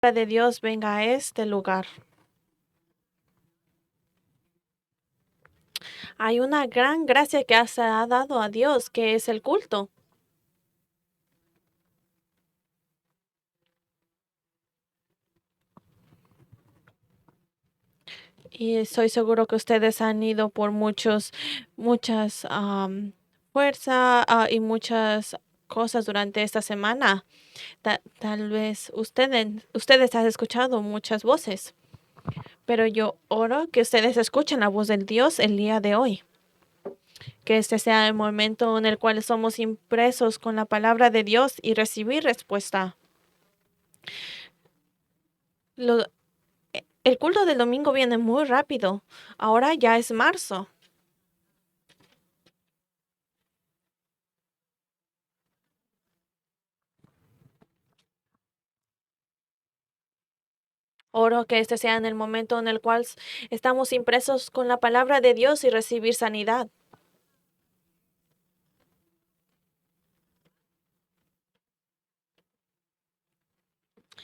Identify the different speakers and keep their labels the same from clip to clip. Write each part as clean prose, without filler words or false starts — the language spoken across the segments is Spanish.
Speaker 1: de Dios venga a este lugar. Hay una gran gracia que se ha dado a Dios, que es el culto. Y estoy seguro que ustedes han ido por muchas fuerzas y muchas cosas durante esta semana. Tal vez ustedes han escuchado muchas voces, pero yo oro que ustedes escuchen la voz del Dios el día de hoy. Que este sea el momento en el cual somos impresos con la palabra de Dios y recibir respuesta. Lo- el culto del domingo viene muy rápido. Ahora ya es marzo. Oro que este sea en el momento en el cual estamos impresos con la palabra de Dios y recibir sanidad.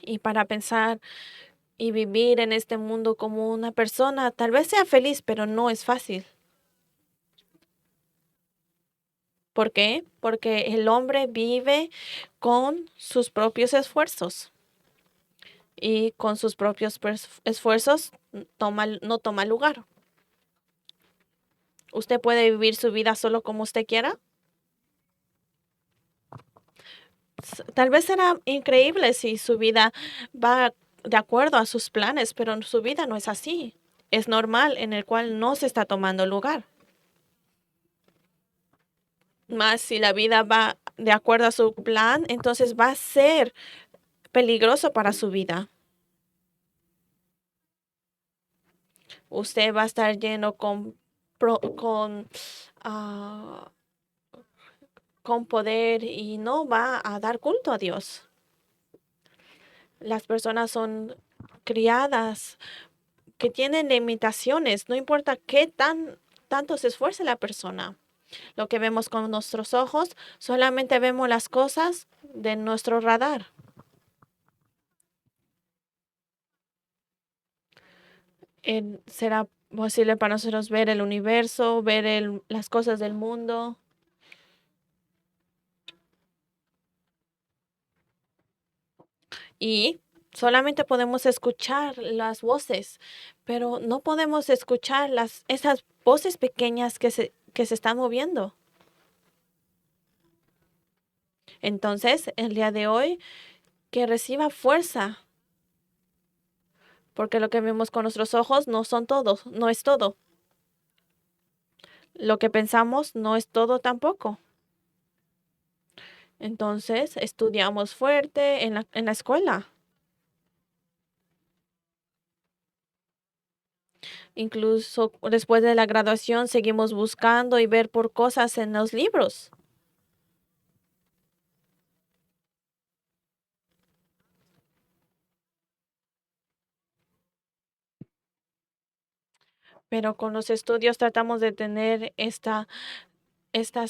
Speaker 1: Y para pensar y vivir en este mundo como una persona, tal vez sea feliz, pero no es fácil. ¿Por qué? Porque el hombre vive con sus propios esfuerzos y con sus propios esfuerzos no toma lugar. ¿Usted puede vivir su vida solo como usted quiera? Tal vez será increíble si su vida va de acuerdo a sus planes, pero su vida no es así. Es normal en el cual no se está tomando lugar. Más si la vida va de acuerdo a su plan, entonces va a ser peligroso para su vida. Usted va a estar lleno ah, con poder y no va a dar culto a Dios. Las personas son criadas que tienen limitaciones, no importa tanto se esfuerce la persona. Lo que vemos con nuestros ojos, solamente vemos las cosas de nuestro radar. Será posible para nosotros ver el universo, ver las cosas del mundo y solamente podemos escuchar las voces, pero no podemos escuchar esas voces pequeñas que se están moviendo. Entonces, el día de hoy, que reciba fuerza, porque lo que vemos con nuestros ojos no son todos, no es todo. Lo que pensamos no es todo tampoco. Entonces, estudiamos fuerte en la escuela. Incluso después de la graduación, seguimos buscando y ver por cosas en los libros. Pero con los estudios tratamos de tener estas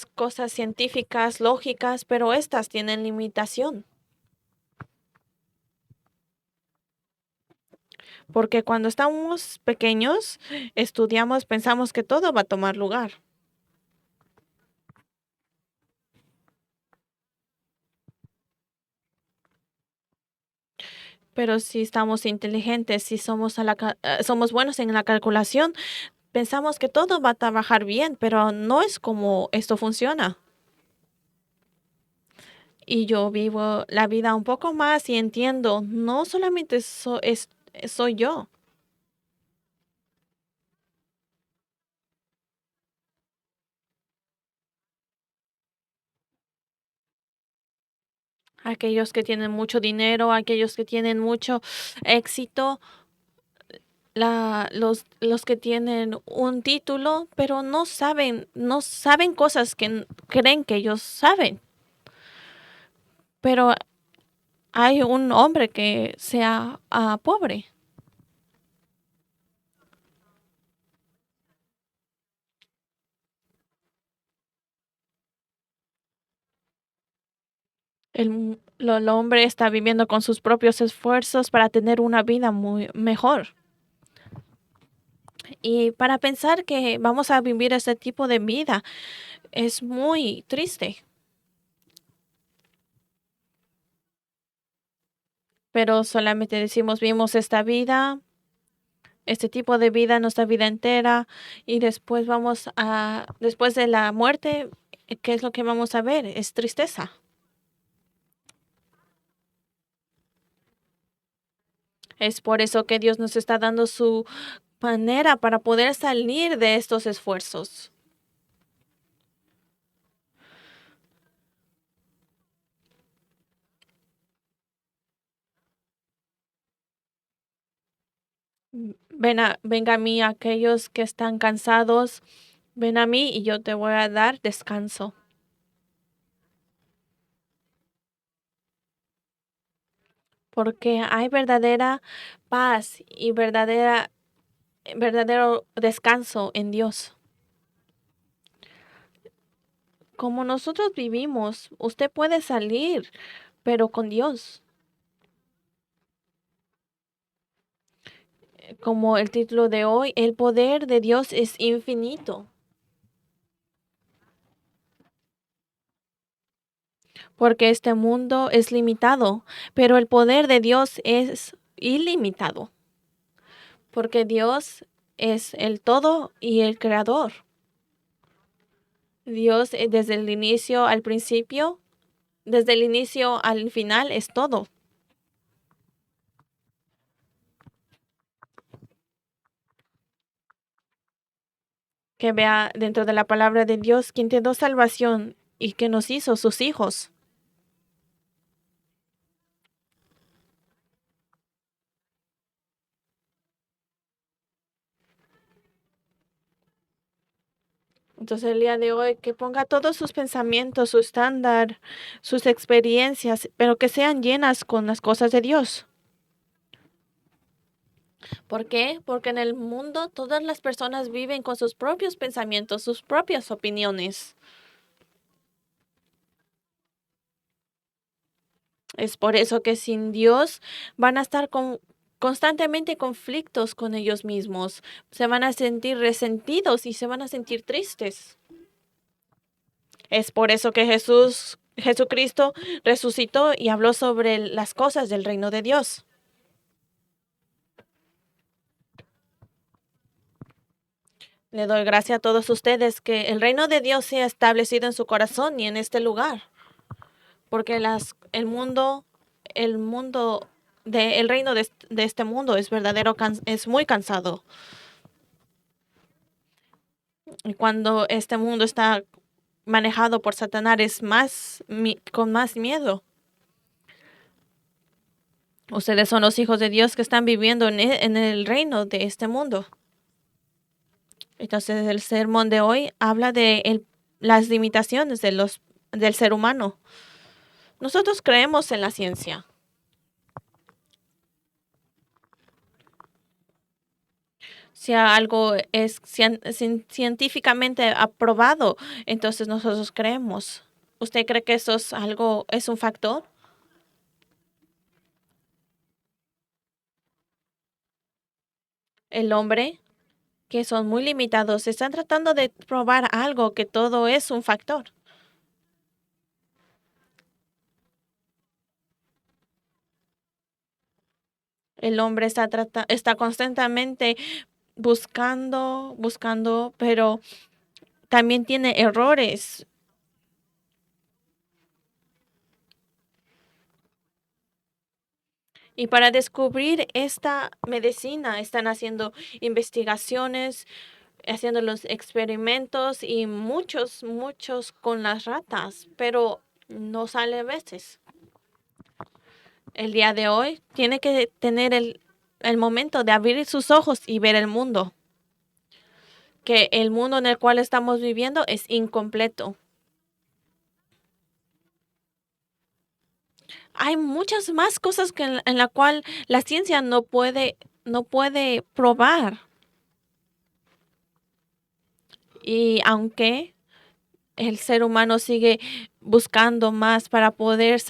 Speaker 1: cosas científicas, lógicas, pero estas tienen limitación. Porque cuando estamos pequeños, estudiamos, pensamos que todo va a tomar lugar. Pero si estamos inteligentes, si somos buenos en la calculación, pensamos que todo va a trabajar bien, pero no es como esto funciona. Y yo vivo la vida un poco más y entiendo, no solamente soy yo. Aquellos que tienen mucho dinero, aquellos que tienen mucho éxito, los que tienen un título, pero no saben cosas que creen que ellos saben. Pero hay un hombre que sea pobre. El hombre está viviendo con sus propios esfuerzos para tener una vida muy mejor. Y para pensar que vamos a vivir ese tipo de vida es muy triste. Pero solamente decimos, vimos esta vida, este tipo de vida, nuestra vida entera, y después de la muerte, ¿qué es lo que vamos a ver? Es tristeza. Es por eso que Dios nos está dando su manera para poder salir de estos esfuerzos. Venga a mí aquellos que están cansados, ven a mí y yo te voy a dar descanso. Porque hay verdadera paz y verdadero descanso en Dios. Como nosotros vivimos, usted puede salir, pero con Dios. Como el título de hoy, el poder de Dios es infinito. Porque este mundo es limitado, pero el poder de Dios es ilimitado. Porque Dios es el todo y el creador. Dios desde el inicio al principio, desde el inicio al final es todo. Que vea dentro de la palabra de Dios quien te dio salvación y que nos hizo sus hijos. Entonces el día de hoy que ponga todos sus pensamientos, su estándar, sus experiencias, pero que sean llenas con las cosas de Dios. ¿Por qué? Porque en el mundo todas las personas viven con sus propios pensamientos, sus propias opiniones. Es por eso que sin Dios van a estar constantemente conflictos con ellos mismos. Se van a sentir resentidos y se van a sentir tristes. Es por eso que Jesucristo resucitó y habló sobre las cosas del reino de Dios. Le doy gracias a todos ustedes que el reino de Dios sea establecido en su corazón y en este lugar, porque el mundo el reino de este mundo es es muy cansado. Y cuando este mundo está manejado por Satanás es con más miedo. Ustedes son los hijos de Dios que están viviendo en el reino de este mundo. Entonces el sermón de hoy habla de las limitaciones del ser humano. Nosotros creemos en la ciencia. Si algo es científicamente aprobado, entonces nosotros creemos. ¿Usted cree que eso es un factor? El hombre, que son muy limitados, están tratando de probar algo que todo es un factor. El hombre está constantemente buscando, pero también tiene errores. Y para descubrir esta medicina están haciendo investigaciones, haciendo los experimentos y muchos con las ratas, pero no sale a veces. El día de hoy tiene que tener el momento de abrir sus ojos y ver el mundo, que el mundo en el cual estamos viviendo es incompleto. Hay muchas más cosas que en la cual la ciencia no puede probar. Y aunque el ser humano sigue buscando más para poder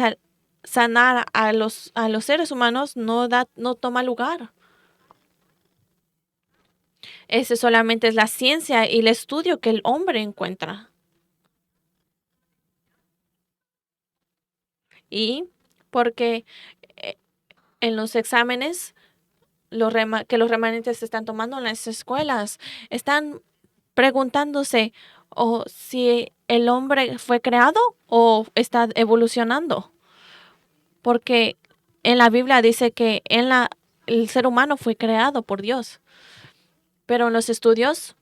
Speaker 1: sanar a los seres humanos no toma lugar. Ese solamente es la ciencia y el estudio que el hombre encuentra. Y porque eh, en los exámenes que los remanentes están tomando en las escuelas, están preguntándose o si el hombre fue creado o está evolucionando. Porque en la Biblia dice que el ser humano fue creado por Dios. Pero en los estudios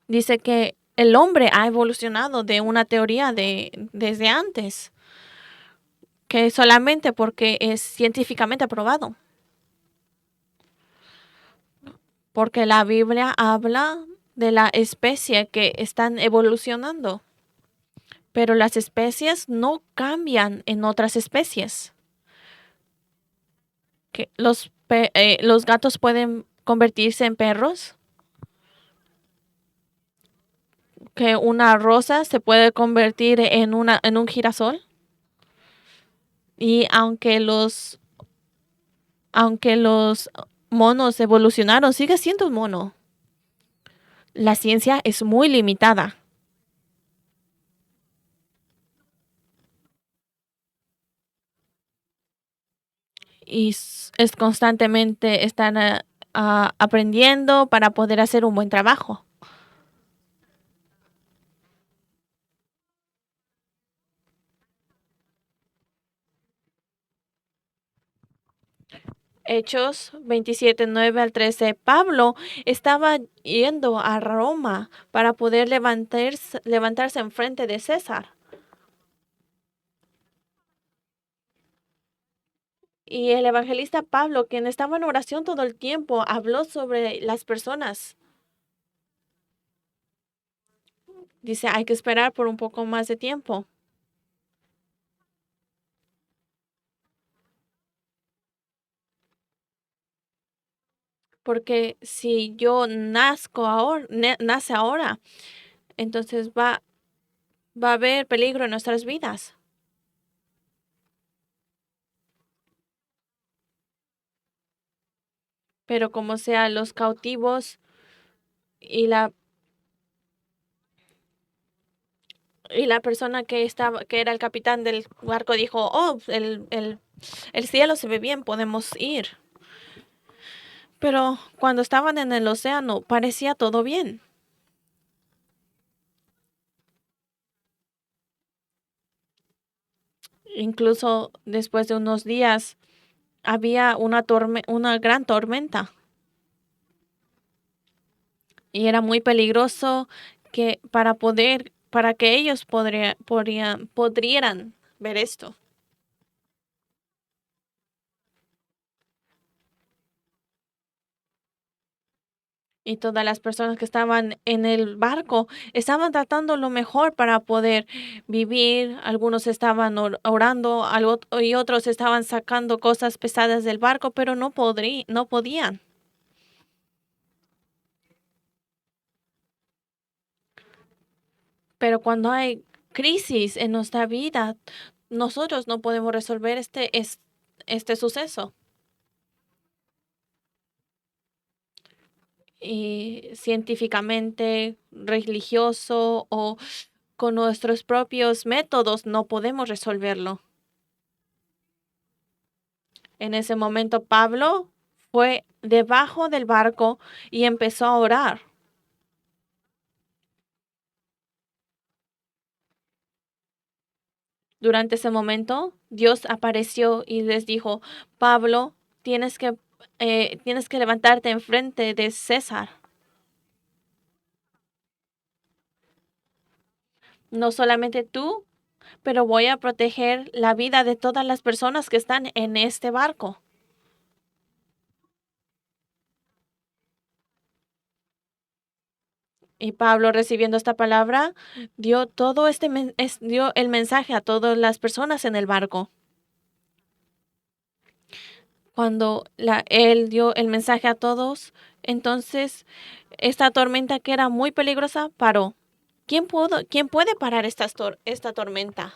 Speaker 1: dice que el hombre ha evolucionado de una teoría desde antes, que solamente porque es científicamente aprobado. Porque la Biblia habla de la especie que están evolucionando, pero las especies no cambian en otras especies. Que los gatos pueden convertirse en perros, que una rosa se puede convertir en un girasol. Y aunque los monos evolucionaron, sigue siendo un mono. La ciencia es muy limitada y es constantemente están aprendiendo para poder hacer un buen trabajo. Hechos 27:9 al 13. Pablo estaba yendo a Roma para poder levantarse enfrente de César. Y el evangelista Pablo, quien estaba en oración todo el tiempo, habló sobre las personas. Dice, hay que esperar por un poco más de tiempo. Porque si yo nazco ahora, nace ahora, entonces va a haber peligro en nuestras vidas. Pero como sea, los cautivos y la persona que era el capitán del barco dijo, oh, el cielo se ve bien, podemos ir. Pero cuando estaban en el océano parecía todo bien. Incluso después de unos días había una gran tormenta y era muy peligroso para que ellos pudieran ver esto. Y todas las personas que estaban en el barco estaban tratando lo mejor para poder vivir. Algunos estaban orando y otros estaban sacando cosas pesadas del barco, pero no podían. Pero cuando hay crisis en nuestra vida, nosotros no podemos resolver este suceso. Y científicamente, religioso o con nuestros propios métodos no podemos resolverlo. En ese momento Pablo fue debajo del barco y empezó a orar. Durante ese momento, Dios apareció y les dijo, Pablo, tienes que levantarte enfrente de César. No solamente tú, pero voy a proteger la vida de todas las personas que están en este barco. Y Pablo, recibiendo esta palabra, dio el mensaje a todas las personas en el barco. Cuando él dio el mensaje a todos, entonces esta tormenta que era muy peligrosa paró. quién puede parar esta tormenta?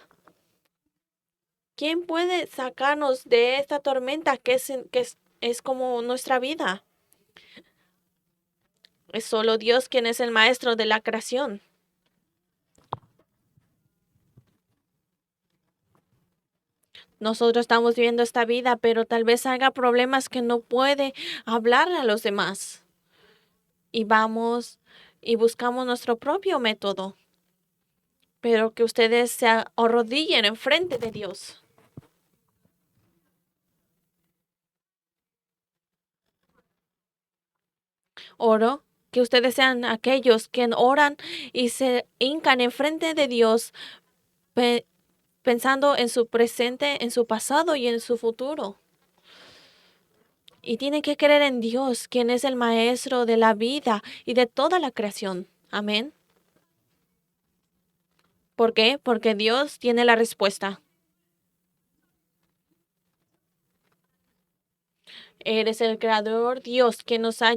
Speaker 1: ¿Quién puede sacarnos de esta tormenta es como nuestra vida? Es solo Dios quien es el maestro de la creación. Nosotros estamos viviendo esta vida, pero tal vez haga problemas que no puede hablar a los demás. Y vamos y buscamos nuestro propio método, pero que ustedes se arrodillen en frente de Dios. Oro que ustedes sean aquellos que oran y se hincan en frente de Dios, pe- pensando en su presente, en su pasado y en su futuro. Y tienen que creer en Dios, quien es el maestro de la vida y de toda la creación. Amén. ¿Por qué? Porque Dios tiene la respuesta. Eres el creador Dios que nos ha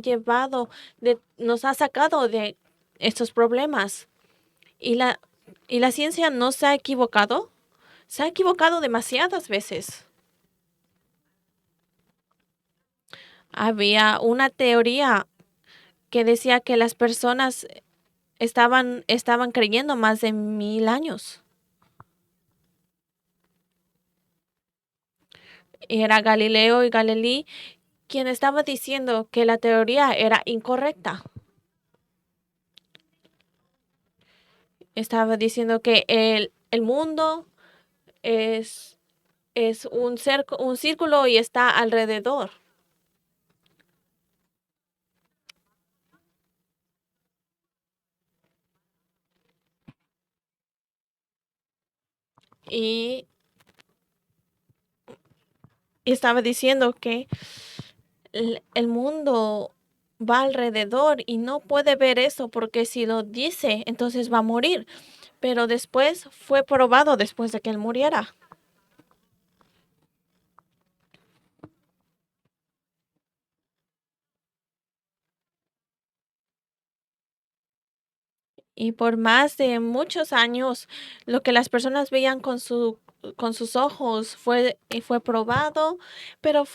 Speaker 1: nos ha sacado de estos problemas. Y y la ciencia no se ha equivocado. Se ha equivocado demasiadas veces. Había una teoría que decía que las personas estaban creyendo más de 1000 años. Era Galileo y Galilei quien estaba diciendo que la teoría era incorrecta. Estaba diciendo que el mundo es, es un círculo y está alrededor. Y estaba diciendo que el mundo va alrededor y no puede ver eso porque si lo dice, entonces va a morir. Pero después fue probado después de que él muriera. Y por más de muchos años, lo que las personas veían con sus ojos fue probado, pero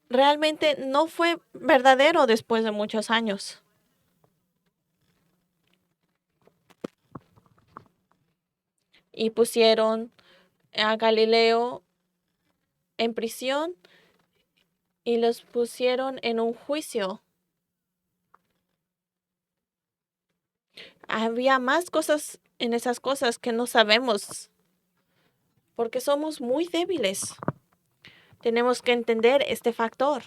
Speaker 1: realmente no fue verdadero después de muchos años. Y pusieron a Galileo en prisión y los pusieron en un juicio. Había más cosas en esas cosas que no sabemos porque somos muy débiles. Tenemos que entender este factor.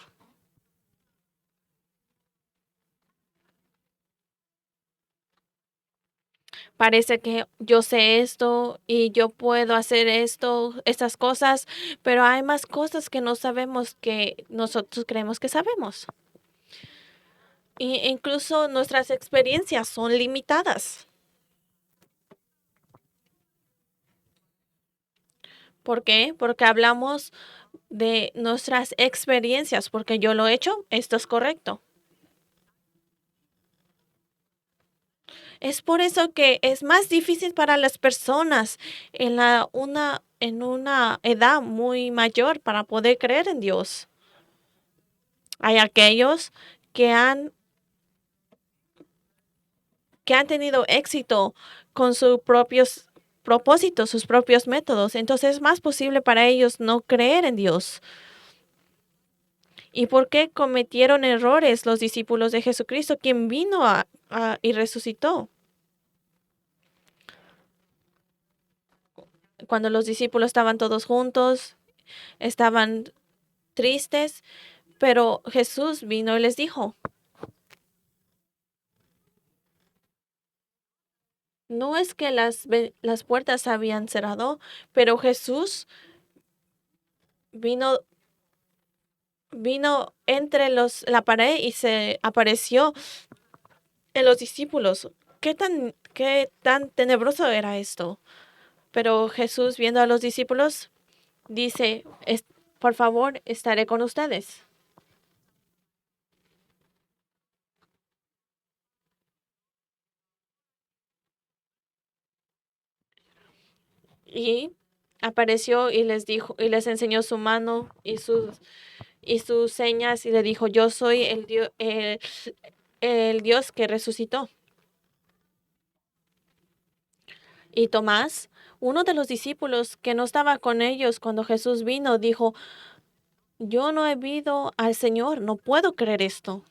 Speaker 1: Parece que yo sé esto y yo puedo hacer estas cosas, pero hay más cosas que no sabemos que nosotros creemos que sabemos. Y incluso nuestras experiencias son limitadas. ¿Por qué? Porque hablamos de nuestras experiencias, porque yo lo he hecho, esto es correcto. Es por eso que es más difícil para las personas en una edad muy mayor para poder creer en Dios. Hay aquellos que que han tenido éxito con sus propios propósitos, sus propios métodos. Entonces es más posible para ellos no creer en Dios. ¿Y por qué cometieron errores los discípulos de Jesucristo, quien vino y resucitó? Cuando los discípulos estaban todos juntos, estaban tristes, pero Jesús vino y les dijo, no es que las puertas se habían cerrado, pero Jesús vino entre la pared y se apareció en los discípulos. Qué tan tenebroso era esto? Pero Jesús, viendo a los discípulos, dice, por favor, estaré con ustedes. Y apareció y les dijo y les enseñó su mano y sus señas y le dijo, yo soy el Dios que resucitó. Y Tomás, uno de los discípulos que no estaba con ellos cuando Jesús vino, dijo, yo no he visto al Señor, no puedo creer esto.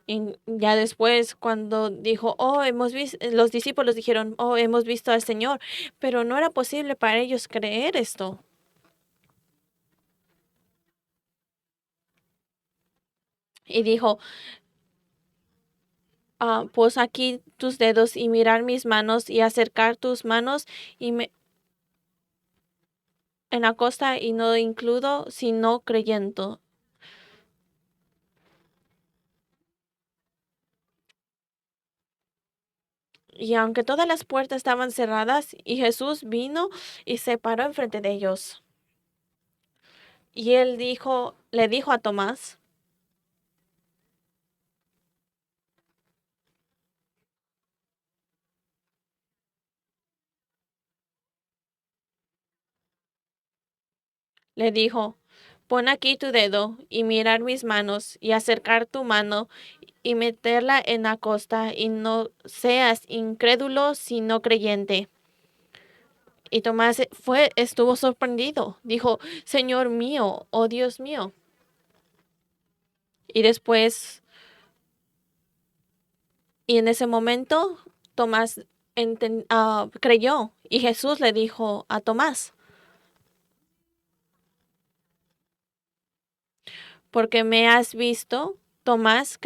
Speaker 1: Y ya después, cuando dijo, oh, hemos visto, los discípulos dijeron, oh, hemos visto al Señor, pero no era posible para ellos creer esto. Y dijo, pues aquí tus dedos y mirar mis manos y acercar tus manos y en la costa y no includo sino creyendo. Y aunque todas las puertas estaban cerradas, y Jesús vino y se paró enfrente de ellos. Y él le dijo a Tomás, le dijo, pon aquí tu dedo y mirar mis manos y acercar tu mano y meterla en la costa y no seas incrédulo sino creyente. Y Tomás estuvo sorprendido. Dijo, Señor mío, oh Dios mío. Y después, y en ese momento, Tomás creyó. Y Jesús le dijo a Tomás, porque me has visto, Tomás,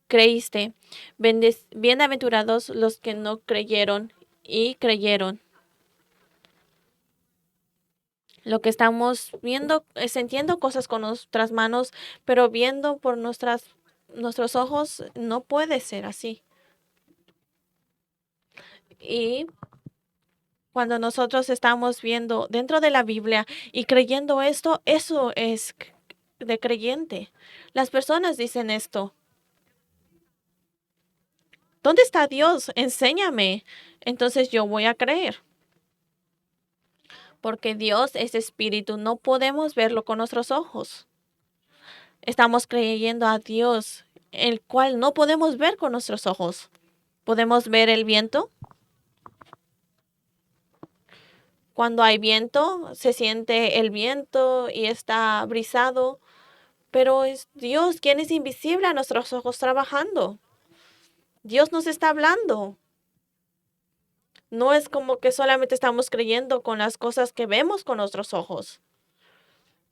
Speaker 1: creíste. Bienaventurados los que no creyeron y creyeron. Lo que estamos viendo es sintiendo cosas con nuestras manos, pero viendo por nuestros ojos no puede ser así. Y cuando nosotros estamos viendo dentro de la Biblia y creyendo esto, eso es de creyente. Las personas dicen esto. ¿Dónde está Dios? Enséñame. Entonces yo voy a creer. Porque Dios es espíritu, no podemos verlo con nuestros ojos. Estamos creyendo a Dios, el cual no podemos ver con nuestros ojos. ¿Podemos ver el viento? Cuando hay viento, se siente el viento y está brisado, pero es Dios quien es invisible a nuestros ojos trabajando. Dios nos está hablando. No es como que solamente estamos creyendo con las cosas que vemos con nuestros ojos.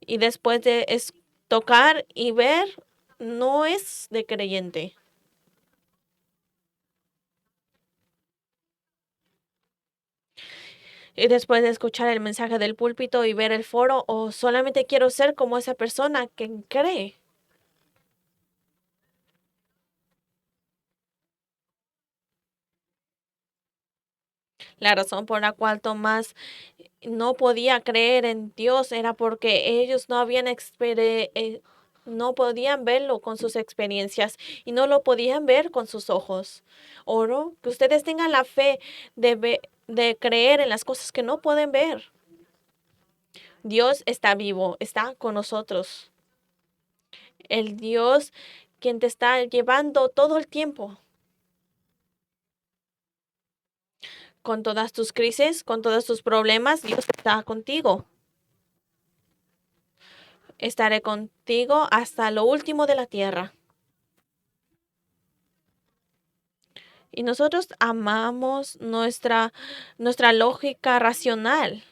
Speaker 1: Y después de tocar y ver, no es de creyente. Y después de escuchar el mensaje del púlpito y ver el foro, o solamente quiero ser como esa persona que cree. La razón por la cual Tomás no podía creer en Dios era porque ellos no podían verlo con sus experiencias y no lo podían ver con sus ojos. Oro que ustedes tengan la fe de creer en las cosas que no pueden ver. Dios está vivo, está con nosotros. El Dios quien te está llevando todo el tiempo. Con todas tus crisis, con todos tus problemas, Dios está contigo. Estaré contigo hasta lo último de la tierra. Y nosotros amamos nuestra lógica racional,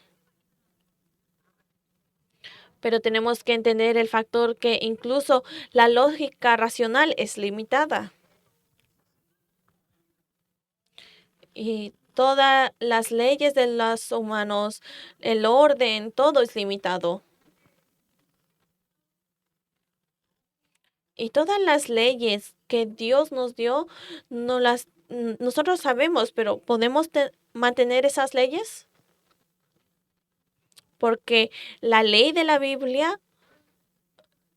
Speaker 1: pero tenemos que entender el factor que incluso la lógica racional es limitada. Y todas las leyes de los humanos, el orden, todo es limitado. Y todas las leyes que Dios nos dio, nosotros sabemos, pero ¿podemos mantener esas leyes? Porque la ley de la Biblia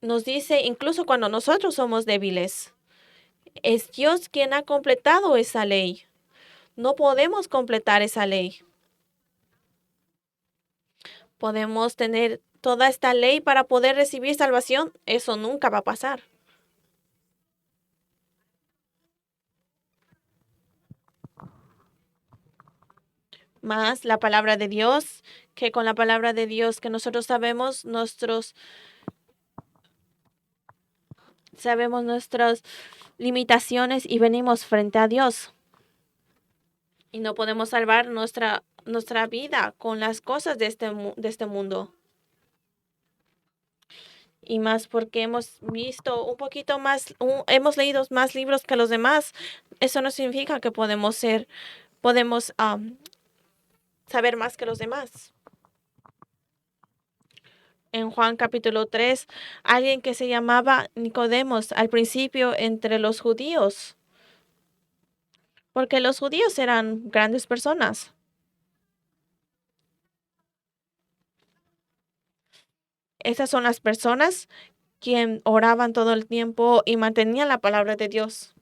Speaker 1: nos dice, incluso cuando nosotros somos débiles, Es Dios quien ha completado esa ley. No podemos completar esa ley. Podemos tener toda esta ley para poder recibir salvación. Eso nunca va a pasar. Más la palabra de Dios, que con la palabra de Dios que nosotros sabemos nuestras limitaciones y venimos frente a Dios. Y no podemos salvar nuestra vida con las cosas de este mundo. Y más porque hemos visto un poquito más, hemos leído más libros que los demás. Eso no significa que podemos saber más que los demás. En Juan capítulo 3, alguien que se llamaba Nicodemos al principio entre los judíos, porque los judíos eran grandes personas. Esas son las personas quien oraban todo el tiempo y mantenían la palabra de Dios.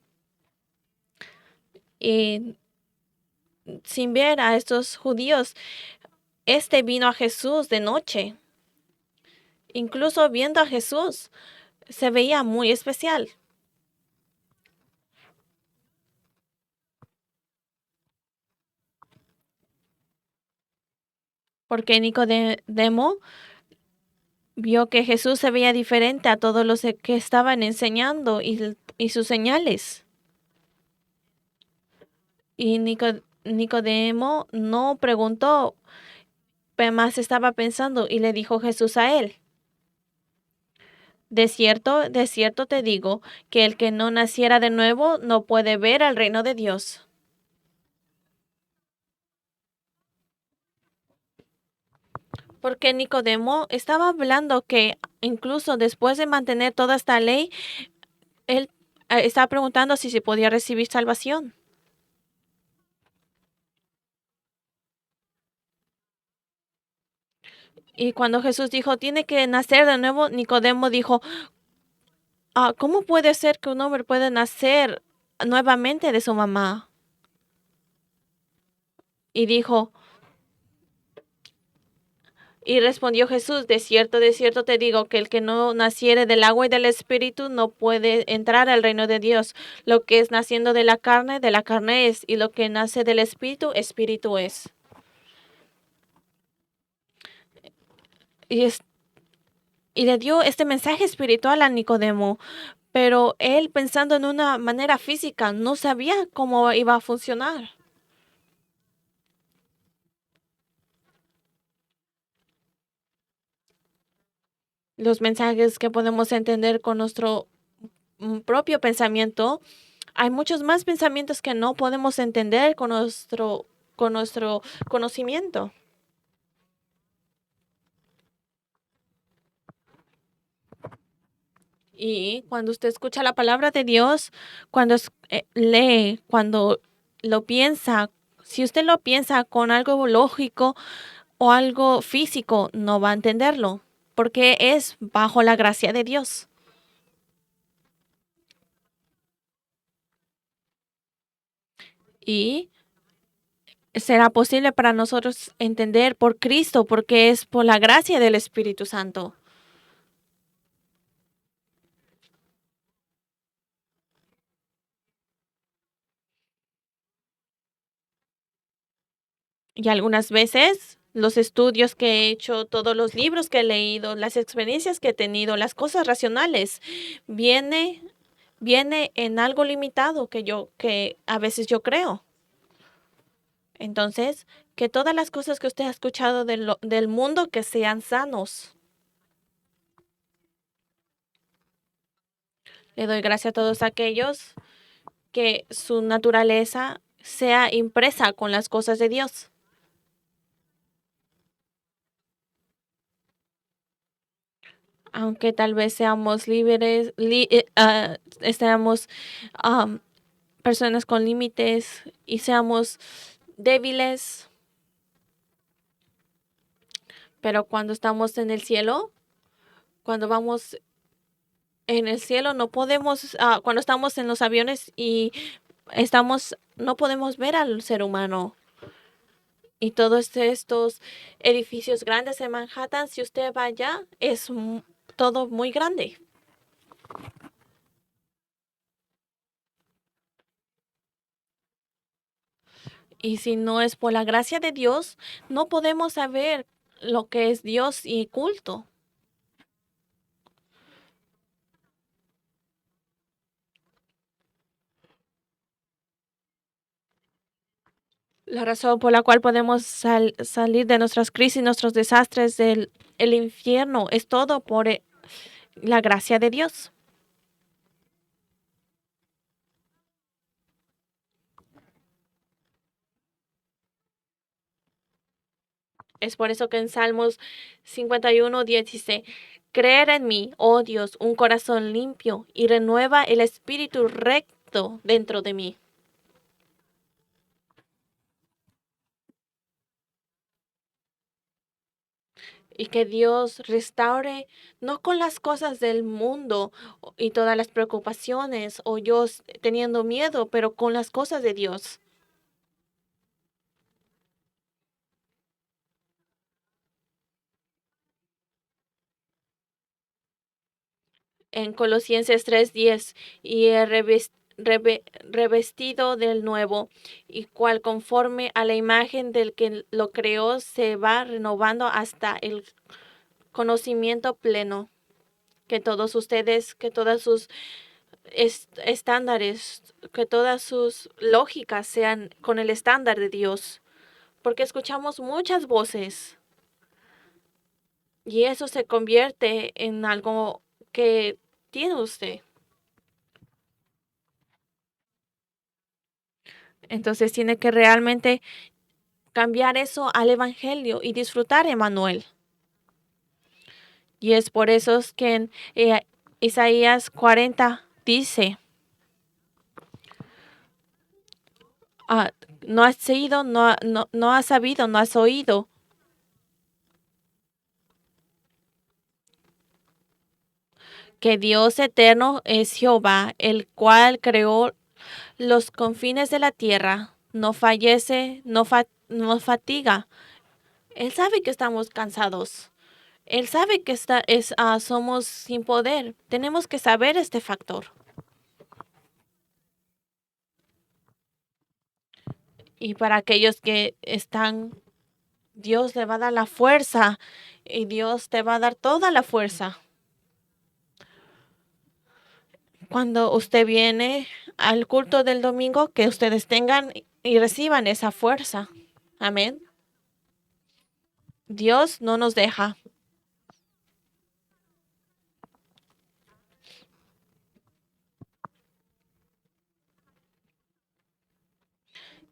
Speaker 1: Y sin ver a estos judíos, este vino a Jesús de noche. Incluso viendo a Jesús, se veía muy especial. Porque Nicodemo vio que Jesús se veía diferente a todos los que estaban enseñando y sus señales. Y Nicodemo no preguntó, pero más estaba pensando y le dijo Jesús a él, de cierto te digo que el que no naciera de nuevo no puede ver al reino de Dios. Porque Nicodemo estaba hablando que incluso después de mantener toda esta ley, él estaba preguntando si se podía recibir salvación. Y cuando Jesús dijo, tiene que nacer de nuevo, Nicodemo dijo, ¿cómo puede ser que un hombre pueda nacer nuevamente de su mamá? Y dijo, y respondió Jesús, de cierto te digo que el que no naciere del agua y del espíritu no puede entrar al reino de Dios. Lo que es naciendo de la carne es, y lo que nace del espíritu, espíritu es. Y, y le dio este mensaje espiritual a Nicodemo, pero él pensando en una manera física no sabía cómo iba a funcionar. Los mensajes que podemos entender con nuestro propio pensamiento, hay muchos más pensamientos que no podemos entender con nuestro conocimiento. Y cuando usted escucha la palabra de Dios, cuando lee, cuando lo piensa, si usted lo piensa con algo lógico o algo físico, no va a entenderlo, porque es bajo la gracia de Dios. Y será posible para nosotros entender por Cristo, porque es por la gracia del Espíritu Santo. Y algunas veces los estudios que he hecho, todos los libros que he leído, las experiencias que he tenido, las cosas racionales, viene, viene en algo limitado que a veces yo creo. Entonces, que todas las cosas que usted ha escuchado del mundo que sean sanos. Le doy gracias a todos aquellos que su naturaleza sea impresa con las cosas de Dios. Aunque tal vez seamos libres, estemos personas con límites y seamos débiles, pero cuando estamos en el cielo, cuando vamos En el cielo no podemos, cuando estamos en los aviones y no podemos ver al ser humano. Y todos estos edificios grandes en Manhattan, si usted va allá, es todo muy grande. Y si no es por la gracia de Dios, no podemos saber lo que es Dios y culto. La razón por la cual podemos salir de nuestras crisis, nuestros desastres del el infierno, es todo por la gracia de Dios. Es por eso que en Salmos 51:10 dice, creer en mí, oh Dios, un corazón limpio y renueva el espíritu recto dentro de mí. Y que Dios restaure, no con las cosas del mundo y todas las preocupaciones o yo teniendo miedo, pero con las cosas de Dios. En Colosenses 3:10, y he revestido del nuevo, y cual conforme a la imagen del que lo creó se va renovando hasta el conocimiento pleno. Que todos ustedes, que todas sus estándares, que todas sus lógicas sean con el estándar de Dios, porque escuchamos muchas voces y eso se convierte en algo que tiene usted. Entonces tiene que realmente cambiar eso al Evangelio y disfrutar Emmanuel. Y es por eso que en Isaías 40 dice, ah, no has sido, no has sabido, no has oído que Dios eterno es Jehová, el cual creó los confines de la tierra, no fallece, no fatiga. Él sabe que estamos cansados. Él sabe que somos sin poder. Tenemos que saber este factor. Y para aquellos que están, Dios le va a dar la fuerza y Dios te va a dar toda la fuerza. Cuando usted viene al culto del domingo, que ustedes tengan y reciban esa fuerza. Amén. Dios no nos deja.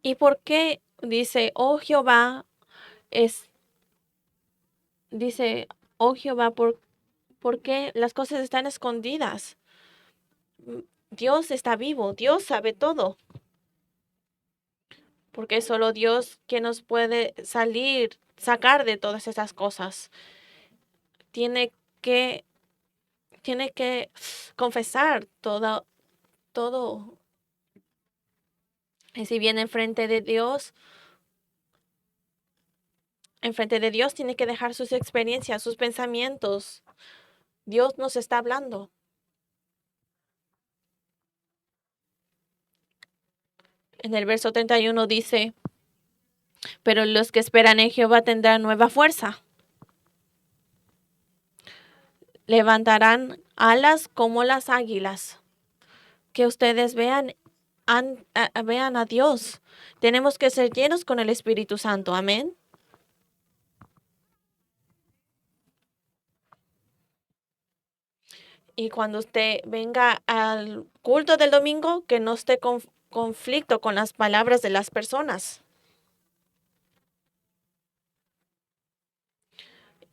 Speaker 1: ¿Y por qué dice, oh Jehová, es, dice, oh Jehová, por qué las cosas están escondidas? Dios está vivo, Dios sabe todo, porque es solo Dios que nos puede sacar de todas esas cosas. Tiene que, tiene que confesar todo. Y si viene enfrente de Dios tiene que dejar sus experiencias, sus pensamientos. Dios nos está hablando. En el verso 31 dice, pero los que esperan en Jehová tendrán nueva fuerza. Levantarán alas como las águilas. Que ustedes vean a Dios. Tenemos que ser llenos con el Espíritu Santo. Amén. Y cuando usted venga al culto del domingo, que no esté conflicto con las palabras de las personas.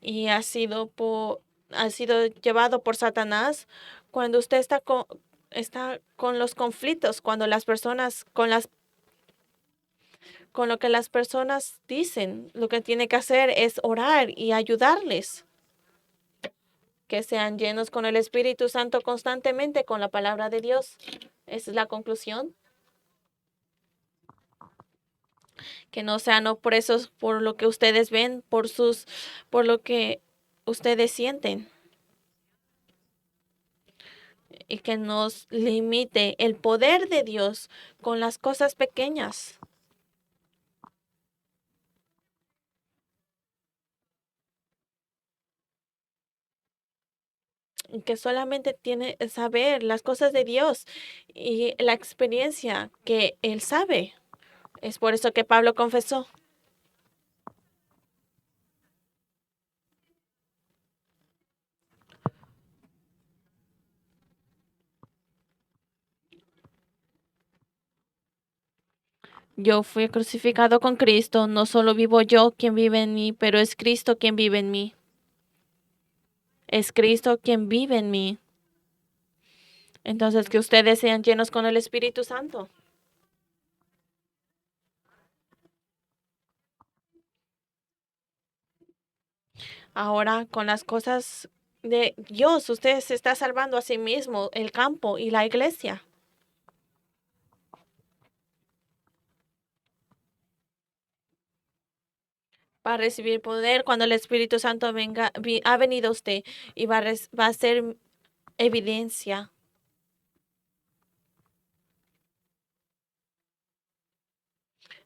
Speaker 1: Y ha sido llevado por Satanás cuando usted está con los conflictos, cuando las personas, con lo que las personas dicen, lo que tiene que hacer es orar y ayudarles. que sean llenos con el Espíritu Santo constantemente con la palabra de Dios. Esa es la conclusión. Que no sean opresos por lo que ustedes ven, por lo que ustedes sienten. Y que nos limite el poder de Dios con las cosas pequeñas. Que solamente tiene que saber las cosas de Dios y la experiencia que Él sabe. Es por eso que Pablo confesó. Yo fui crucificado con Cristo, no solo vivo yo quien vive en mí, pero es Cristo quien vive en mí. Es Cristo quien vive en mí. Entonces, que ustedes sean llenos con el Espíritu Santo. Ahora, con las cosas de Dios, usted se está salvando a sí mismo, el campo y la iglesia. Va a recibir poder cuando el Espíritu Santo venga, ha venido a usted y va a ser evidencia.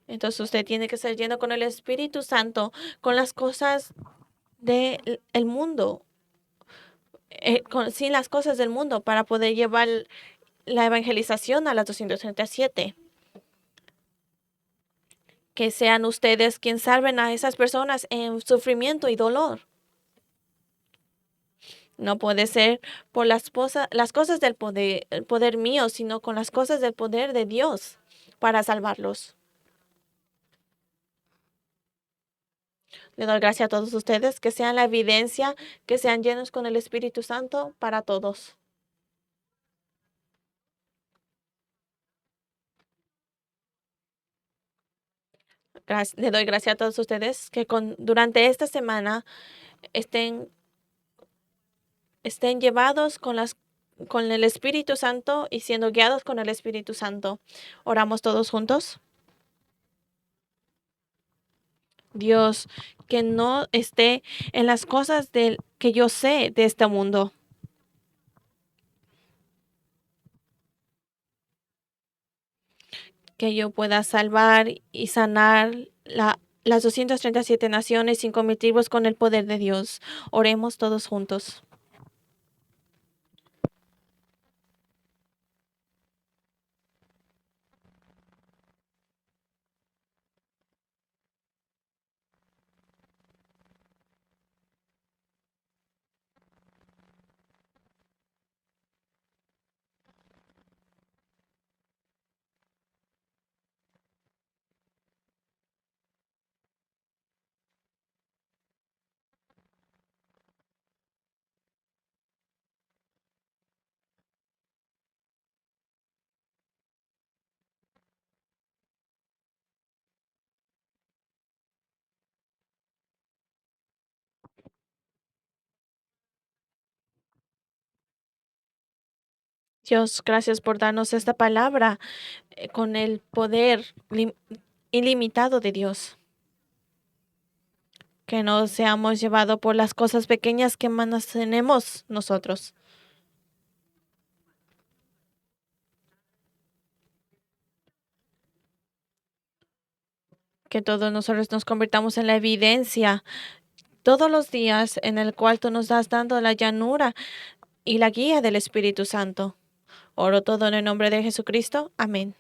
Speaker 1: Entonces usted tiene que ser lleno con el Espíritu Santo, con las cosas del mundo, sin las cosas del mundo, para poder llevar la evangelización a las 237. Que sean ustedes quienes salven a esas personas en sufrimiento y dolor. No puede ser por las cosas del poder, el poder mío, sino con las cosas del poder de Dios para salvarlos. Le doy gracias a todos ustedes, que sean la evidencia, que sean llenos con el Espíritu Santo para todos. Le doy gracias a todos ustedes que durante esta semana estén, estén llevados con el Espíritu Santo y siendo guiados con el Espíritu Santo. Oramos todos juntos. Dios, que no esté en las cosas que yo sé de este mundo. Que yo pueda salvar y sanar las 237 naciones, 5,000 tribus con el poder de Dios. Oremos todos juntos. Dios, gracias por darnos esta palabra con el poder ilimitado de Dios. Que no seamos llevados por las cosas pequeñas que más tenemos nosotros. Que todos nosotros nos convirtamos en la evidencia todos los días en el cual tú nos das dando la llanura y la guía del Espíritu Santo. Oro todo en el nombre de Jesucristo. Amén.